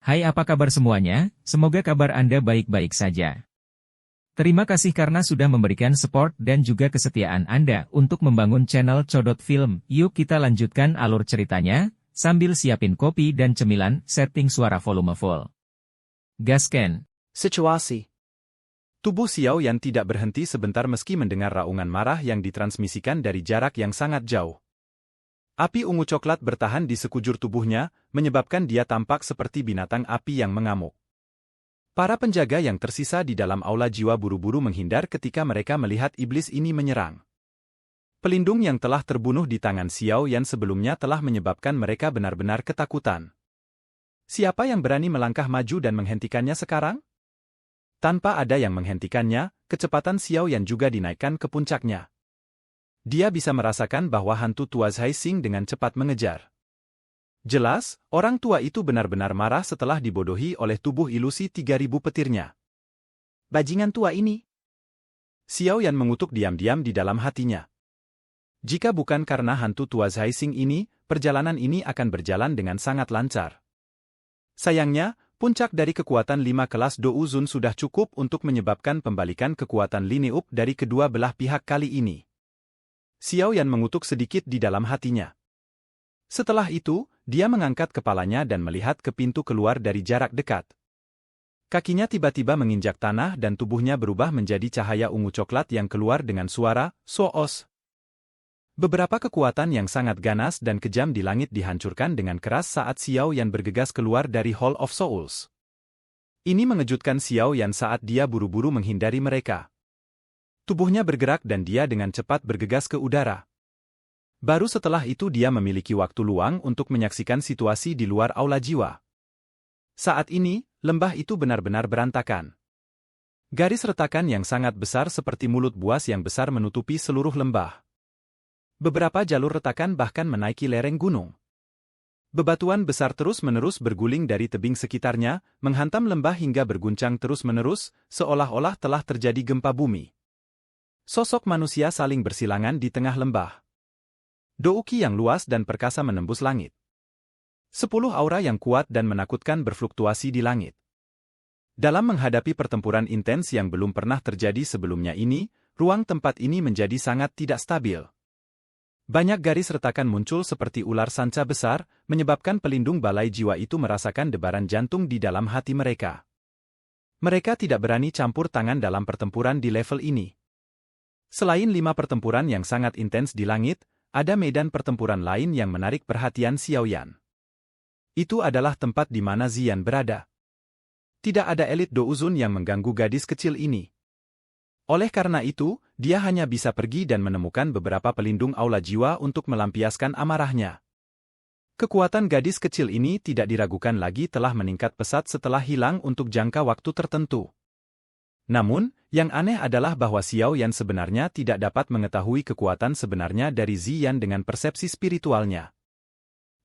Hai, apa kabar semuanya? Semoga kabar Anda baik-baik saja. Terima kasih karena sudah memberikan support dan juga kesetiaan Anda untuk membangun channel Codot Film. Yuk kita lanjutkan alur ceritanya, sambil siapin kopi dan cemilan, setting suara volume full. Gasken. Situasi. Tubuh Xiao Yan tidak berhenti sebentar meski mendengar raungan marah yang ditransmisikan dari jarak yang sangat jauh. Api ungu coklat bertahan di sekujur tubuhnya, menyebabkan dia tampak seperti binatang api yang mengamuk. Para penjaga yang tersisa di dalam aula jiwa buru-buru menghindar ketika mereka melihat iblis ini menyerang. Pelindung yang telah terbunuh di tangan Xiao Yan sebelumnya telah menyebabkan mereka benar-benar ketakutan. Siapa yang berani melangkah maju dan menghentikannya sekarang? Tanpa ada yang menghentikannya, kecepatan Xiao Yan juga dinaikkan ke puncaknya. Dia bisa merasakan bahwa hantu tua Zhai Xing dengan cepat mengejar. Jelas, orang tua itu benar-benar marah setelah dibodohi oleh tubuh ilusi 3000 petirnya. Bajingan tua ini. Xiao Yan mengutuk diam-diam di dalam hatinya. Jika bukan karena hantu tua Zhai Xing ini, perjalanan ini akan berjalan dengan sangat lancar. Sayangnya, puncak dari kekuatan 5 kelas Dou Zun sudah cukup untuk menyebabkan pembalikan kekuatan Lineup dari kedua belah pihak kali ini. Xiao Yan mengutuk sedikit di dalam hatinya. Setelah itu, dia mengangkat kepalanya dan melihat ke pintu keluar dari jarak dekat. Kakinya tiba-tiba menginjak tanah dan tubuhnya berubah menjadi cahaya ungu coklat yang keluar dengan suara "Soos". Beberapa kekuatan yang sangat ganas dan kejam di langit dihancurkan dengan keras saat Xiao Yan bergegas keluar dari Hall of Souls. Ini mengejutkan Xiao Yan saat dia buru-buru menghindari mereka. Tubuhnya bergerak dan dia dengan cepat bergegas ke udara. Baru setelah itu dia memiliki waktu luang untuk menyaksikan situasi di luar aula jiwa. Saat ini, lembah itu benar-benar berantakan. Garis retakan yang sangat besar seperti mulut buas yang besar menutupi seluruh lembah. Beberapa jalur retakan bahkan menaiki lereng gunung. Bebatuan besar terus-menerus berguling dari tebing sekitarnya, menghantam lembah hingga berguncang terus-menerus, seolah-olah telah terjadi gempa bumi. Sosok manusia saling bersilangan di tengah lembah. Douki yang luas dan perkasa menembus langit. 10 aura yang kuat dan menakutkan berfluktuasi di langit. Dalam menghadapi pertempuran intens yang belum pernah terjadi sebelumnya ini, ruang tempat ini menjadi sangat tidak stabil. Banyak garis retakan muncul seperti ular sanca besar, menyebabkan pelindung balai jiwa itu merasakan debaran jantung di dalam hati mereka. Mereka tidak berani campur tangan dalam pertempuran di level ini. Selain 5 pertempuran yang sangat intens di langit, ada medan pertempuran lain yang menarik perhatian Xiao Yan. Itu adalah tempat di mana Ziyan berada. Tidak ada elit Dou Zun yang mengganggu gadis kecil ini. Oleh karena itu, dia hanya bisa pergi dan menemukan beberapa pelindung aula jiwa untuk melampiaskan amarahnya. Kekuatan gadis kecil ini tidak diragukan lagi telah meningkat pesat setelah hilang untuk jangka waktu tertentu. Namun, yang aneh adalah bahwa Xiao Yan sebenarnya tidak dapat mengetahui kekuatan sebenarnya dari Ziyan dengan persepsi spiritualnya.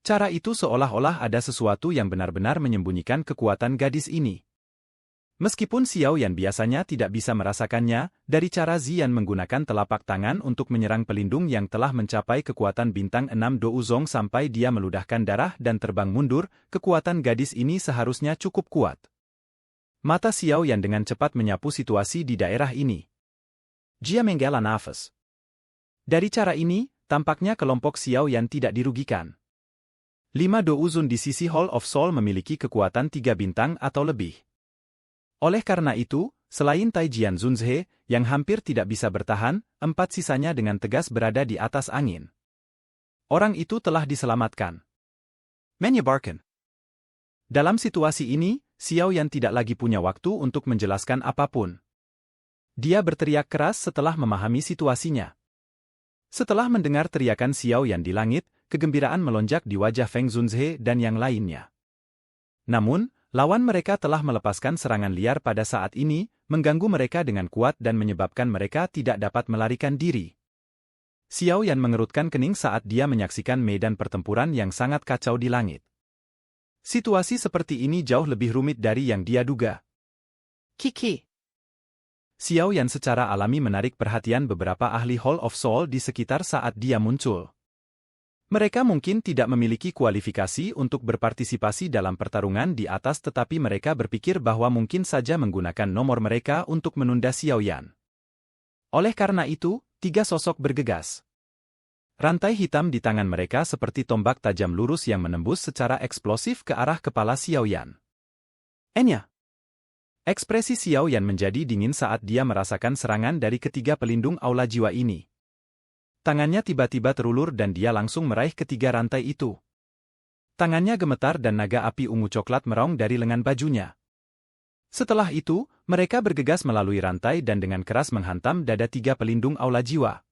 Cara itu seolah-olah ada sesuatu yang benar-benar menyembunyikan kekuatan gadis ini. Meskipun Xiao Yan biasanya tidak bisa merasakannya, dari cara Ziyan menggunakan telapak tangan untuk menyerang pelindung yang telah mencapai kekuatan bintang 6 Dou Zong sampai dia meludahkan darah dan terbang mundur, kekuatan gadis ini seharusnya cukup kuat. Mata Xiao Yan dengan cepat menyapu situasi di daerah ini. Dia menghela nafas. Dari cara ini, tampaknya kelompok Xiao Yan tidak dirugikan. 5 Dou Zun di sisi Hall of Soul memiliki kekuatan 3 bintang atau lebih. Oleh karena itu, selain Tai Jian Zunzhe, yang hampir tidak bisa bertahan, 4 sisanya dengan tegas berada di atas angin. Orang itu telah diselamatkan. Menyebarkan. Dalam situasi ini, Xiao Yan tidak lagi punya waktu untuk menjelaskan apapun. Dia berteriak keras setelah memahami situasinya. Setelah mendengar teriakan Xiao Yan di langit, kegembiraan melonjak di wajah Feng Zunzhe dan yang lainnya. Namun, lawan mereka telah melepaskan serangan liar pada saat ini, mengganggu mereka dengan kuat dan menyebabkan mereka tidak dapat melarikan diri. Xiao Yan mengerutkan kening saat dia menyaksikan medan pertempuran yang sangat kacau di langit. Situasi seperti ini jauh lebih rumit dari yang dia duga. Kiki. Xiao Yan secara alami menarik perhatian beberapa ahli Hall of Soul di sekitar saat dia muncul. Mereka mungkin tidak memiliki kualifikasi untuk berpartisipasi dalam pertarungan di atas, tetapi mereka berpikir bahwa mungkin saja menggunakan nomor mereka untuk menunda Xiao Yan. Oleh karena itu, 3 sosok bergegas. Rantai hitam di tangan mereka seperti tombak tajam lurus yang menembus secara eksplosif ke arah kepala Xiao Yan. Enya. Ekspresi Xiao Yan menjadi dingin saat dia merasakan serangan dari ketiga pelindung aula jiwa ini. Tangannya tiba-tiba terulur dan dia langsung meraih ketiga rantai itu. Tangannya gemetar dan naga api ungu coklat meraung dari lengan bajunya. Setelah itu, mereka bergegas melalui rantai dan dengan keras menghantam dada 3 pelindung aula jiwa.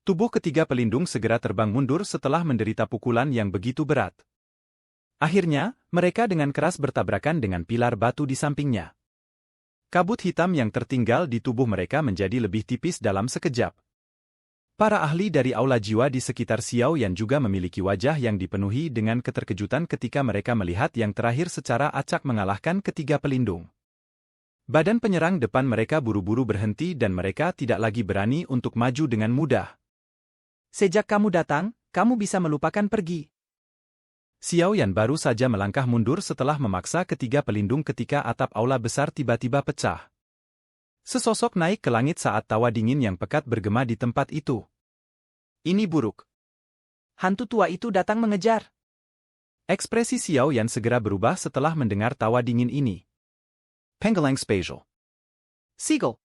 Tubuh ketiga pelindung segera terbang mundur setelah menderita pukulan yang begitu berat. Akhirnya, mereka dengan keras bertabrakan dengan pilar batu di sampingnya. Kabut hitam yang tertinggal di tubuh mereka menjadi lebih tipis dalam sekejap. Para ahli dari aula jiwa di sekitar Xiao Yan juga memiliki wajah yang dipenuhi dengan keterkejutan ketika mereka melihat yang terakhir secara acak mengalahkan ketiga pelindung. Badan penyerang depan mereka buru-buru berhenti dan mereka tidak lagi berani untuk maju dengan mudah. Sejak kamu datang, kamu bisa melupakan pergi. Xiao Yan baru saja melangkah mundur setelah memaksa ketiga pelindung ketika atap aula besar tiba-tiba pecah. Sesosok naik ke langit saat tawa dingin yang pekat bergema di tempat itu. Ini buruk. Hantu tua itu datang mengejar. Ekspresi Xiao Yan segera berubah setelah mendengar tawa dingin ini. Penggelang Spatial. Seagull.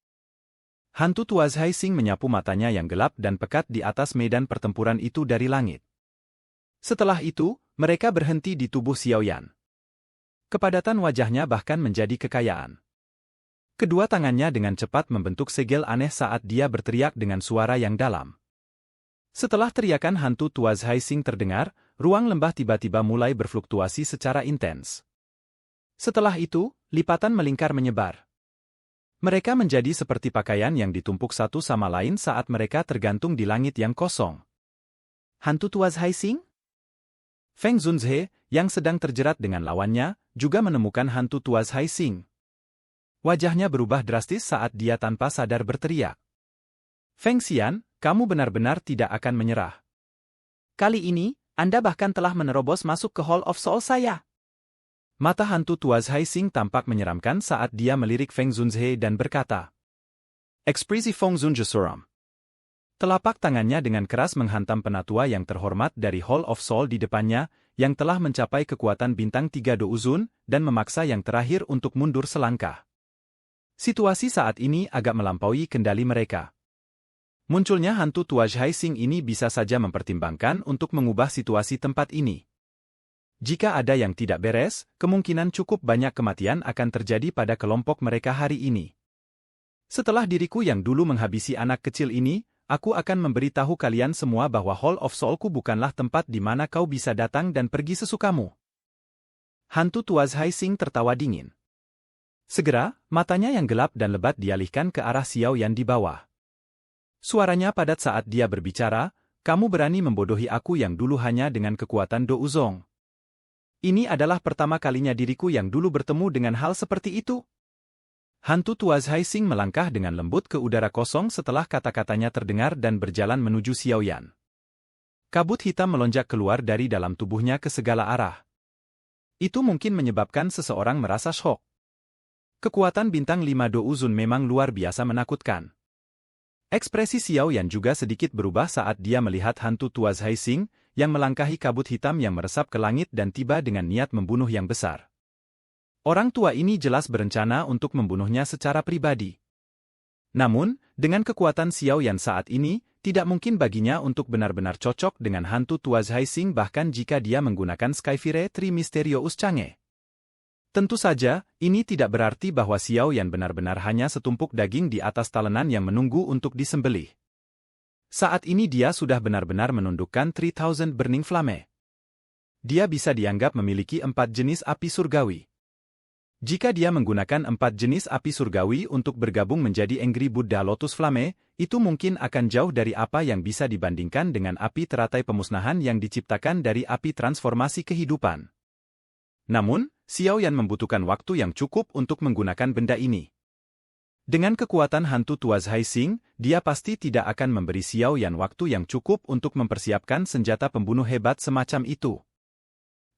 Hantu tua Zhai Xing menyapu matanya yang gelap dan pekat di atas medan pertempuran itu dari langit. Setelah itu, mereka berhenti di tubuh Xiao Yan. Kepadatan wajahnya bahkan menjadi kekayaan. Kedua tangannya dengan cepat membentuk segel aneh saat dia berteriak dengan suara yang dalam. Setelah teriakan hantu tua Zhai Xing terdengar, ruang lembah tiba-tiba mulai berfluktuasi secara intens. Setelah itu, lipatan melingkar menyebar. Mereka menjadi seperti pakaian yang ditumpuk satu sama lain saat mereka tergantung di langit yang kosong. Hantu tua Zhai Xing? Feng Zunzhe, yang sedang terjerat dengan lawannya, juga menemukan hantu tua Zhai Xing. Wajahnya berubah drastis saat dia tanpa sadar berteriak. Feng Xian, kamu benar-benar tidak akan menyerah. Kali ini, Anda bahkan telah menerobos masuk ke Hall of Soul saya. Mata hantu tua Zhai Xing tampak menyeramkan saat dia melirik Feng Zunzhe dan berkata, Ekspresi Feng Zunzhe suram. Telapak tangannya dengan keras menghantam penatua yang terhormat dari Hall of Soul di depannya, yang telah mencapai kekuatan bintang 3 Do Uzun, dan memaksa yang terakhir untuk mundur selangkah. Situasi saat ini agak melampaui kendali mereka. Munculnya hantu tua Zhai Xing ini bisa saja mempertimbangkan untuk mengubah situasi tempat ini. Jika ada yang tidak beres, kemungkinan cukup banyak kematian akan terjadi pada kelompok mereka hari ini. Setelah diriku yang dulu menghabisi anak kecil ini, aku akan memberitahu kalian semua bahwa Hall of Soulku bukanlah tempat di mana kau bisa datang dan pergi sesukamu. Hantu tua Zhai Xing tertawa dingin. Segera, matanya yang gelap dan lebat dialihkan ke arah Xiao Yan di bawah. Suaranya padat saat dia berbicara, kamu berani membodohi aku yang dulu hanya dengan kekuatan Do Uzong. Ini adalah pertama kalinya diriku yang dulu bertemu dengan hal seperti itu. Hantu tua Zhai Xing melangkah dengan lembut ke udara kosong setelah kata-katanya terdengar dan berjalan menuju Xiao Yan. Kabut hitam melonjak keluar dari dalam tubuhnya ke segala arah. Itu mungkin menyebabkan seseorang merasa syok. Kekuatan bintang 5 Do Uzun memang luar biasa menakutkan. Ekspresi Xiao Yan juga sedikit berubah saat dia melihat hantu tua Zhai Xing, yang melangkahi kabut hitam yang meresap ke langit dan tiba dengan niat membunuh yang besar. Orang tua ini jelas berencana untuk membunuhnya secara pribadi. Namun, dengan kekuatan Xiao Yan saat ini, tidak mungkin baginya untuk benar-benar cocok dengan hantu tua Zhai Xing bahkan jika dia menggunakan Skyfire Tri Mysterious Chang'e. Tentu saja, ini tidak berarti bahwa Xiao Yan benar-benar hanya setumpuk daging di atas talenan yang menunggu untuk disembelih. Saat ini dia sudah benar-benar menundukkan 3000 Burning Flame. Dia bisa dianggap memiliki 4 jenis api surgawi. Jika dia menggunakan 4 jenis api surgawi untuk bergabung menjadi Angry Buddha Lotus Flame, itu mungkin akan jauh dari apa yang bisa dibandingkan dengan api teratai pemusnahan yang diciptakan dari api transformasi kehidupan. Namun, Xiao Yan membutuhkan waktu yang cukup untuk menggunakan benda ini. Dengan kekuatan hantu Tuas Haising, dia pasti tidak akan memberi Xiao Yan waktu yang cukup untuk mempersiapkan senjata pembunuh hebat semacam itu.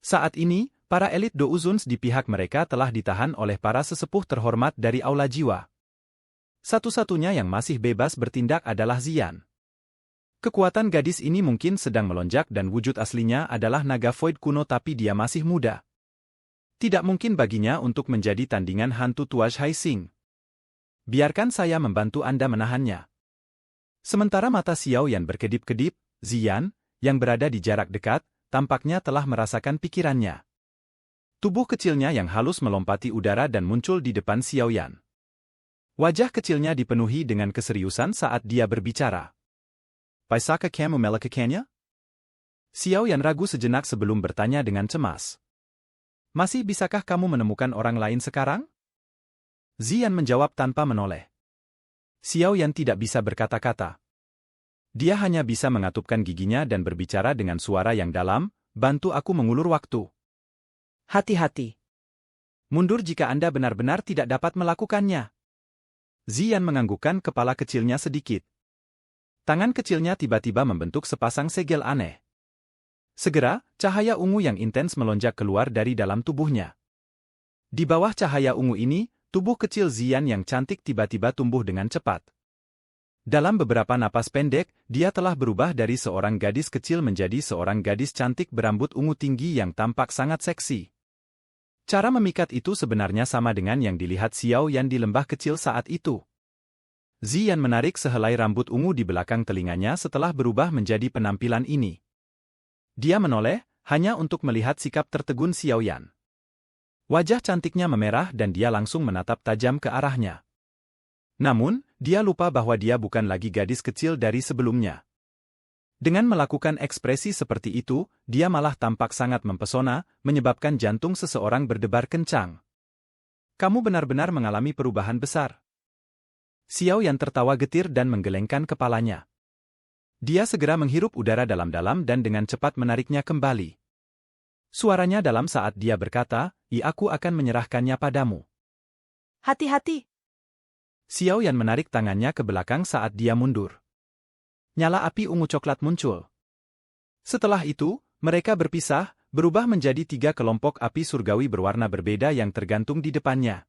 Saat ini, para elit Douzuns di pihak mereka telah ditahan oleh para sesepuh terhormat dari Aula Jiwa. Satu-satunya yang masih bebas bertindak adalah Zian. Kekuatan gadis ini mungkin sedang melonjak dan wujud aslinya adalah naga void kuno tapi dia masih muda. Tidak mungkin baginya untuk menjadi tandingan hantu Tuas Haising. Biarkan saya membantu Anda menahannya. Sementara mata Xiao Yan berkedip-kedip, Zian, yang berada di jarak dekat, tampaknya telah merasakan pikirannya. Tubuh kecilnya yang halus melompati udara dan muncul di depan Xiao Yan. Wajah kecilnya dipenuhi dengan keseriusan saat dia berbicara. Bisakah kamu melakukannya? Xiao Yan ragu sejenak sebelum bertanya dengan cemas. Masih bisakah kamu menemukan orang lain sekarang? Zian menjawab tanpa menoleh. Xiao Yan tidak bisa berkata-kata. Dia hanya bisa mengatupkan giginya dan berbicara dengan suara yang dalam, bantu aku mengulur waktu. Hati-hati. Mundur jika Anda benar-benar tidak dapat melakukannya. Zian menganggukkan kepala kecilnya sedikit. Tangan kecilnya tiba-tiba membentuk sepasang segel aneh. Segera, cahaya ungu yang intens melonjak keluar dari dalam tubuhnya. Di bawah cahaya ungu ini, tubuh kecil Zian yang cantik tiba-tiba tumbuh dengan cepat. Dalam beberapa napas pendek, dia telah berubah dari seorang gadis kecil menjadi seorang gadis cantik berambut ungu tinggi yang tampak sangat seksi. Cara memikat itu sebenarnya sama dengan yang dilihat Xiao Yan di lembah kecil saat itu. Zian menarik sehelai rambut ungu di belakang telinganya setelah berubah menjadi penampilan ini. Dia menoleh, hanya untuk melihat sikap tertegun Xiao Yan. Wajah cantiknya memerah dan dia langsung menatap tajam ke arahnya. Namun, dia lupa bahwa dia bukan lagi gadis kecil dari sebelumnya. Dengan melakukan ekspresi seperti itu, dia malah tampak sangat mempesona, menyebabkan jantung seseorang berdebar kencang. Kamu benar-benar mengalami perubahan besar. Xiao Yan tertawa getir dan menggelengkan kepalanya. Dia segera menghirup udara dalam-dalam dan dengan cepat menariknya kembali. Suaranya dalam saat dia berkata, aku akan menyerahkannya padamu. Hati-hati. Xiao Yan menarik tangannya ke belakang saat dia mundur. Nyala api ungu coklat muncul. Setelah itu, mereka berpisah, berubah menjadi 3 kelompok api surgawi berwarna berbeda yang tergantung di depannya.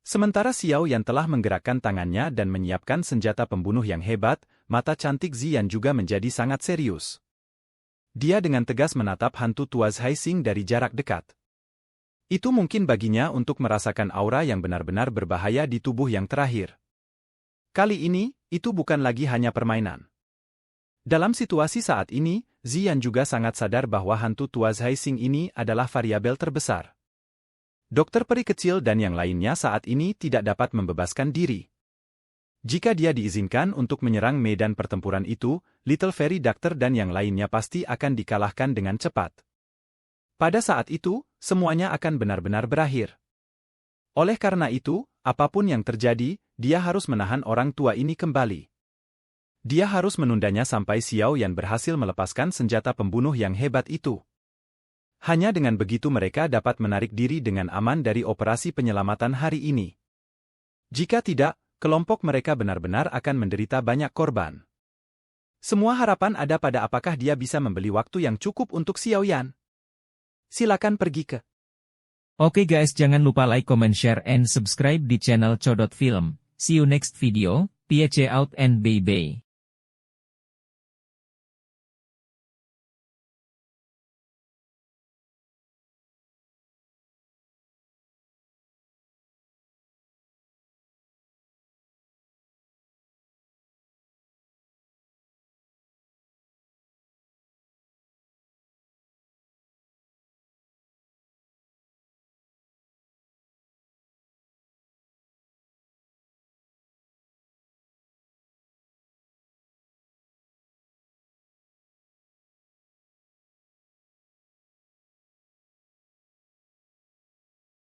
Sementara Xiao Yan telah menggerakkan tangannya dan menyiapkan senjata pembunuh yang hebat, mata cantik Zian juga menjadi sangat serius. Dia dengan tegas menatap hantu Tuas Haising dari jarak dekat. Itu mungkin baginya untuk merasakan aura yang benar-benar berbahaya di tubuh yang terakhir. Kali ini, itu bukan lagi hanya permainan. Dalam situasi saat ini, Zian juga sangat sadar bahwa hantu Tuas Haising ini adalah variabel terbesar. Dokter peri kecil dan yang lainnya saat ini tidak dapat membebaskan diri. Jika dia diizinkan untuk menyerang medan pertempuran itu, Little Fairy Doctor dan yang lainnya pasti akan dikalahkan dengan cepat. Pada saat itu, semuanya akan benar-benar berakhir. Oleh karena itu, apapun yang terjadi, dia harus menahan orang tua ini kembali. Dia harus menundanya sampai Xiao Yan berhasil melepaskan senjata pembunuh yang hebat itu. Hanya dengan begitu mereka dapat menarik diri dengan aman dari operasi penyelamatan hari ini. Jika tidak, kelompok mereka benar-benar akan menderita banyak korban. Semua harapan ada pada apakah dia bisa membeli waktu yang cukup untuk Xiao Yan. Silakan pergi ke. Oke guys, jangan lupa like, comment, share, and subscribe di channel Codot Film. See you next video, peace out and bye-bye.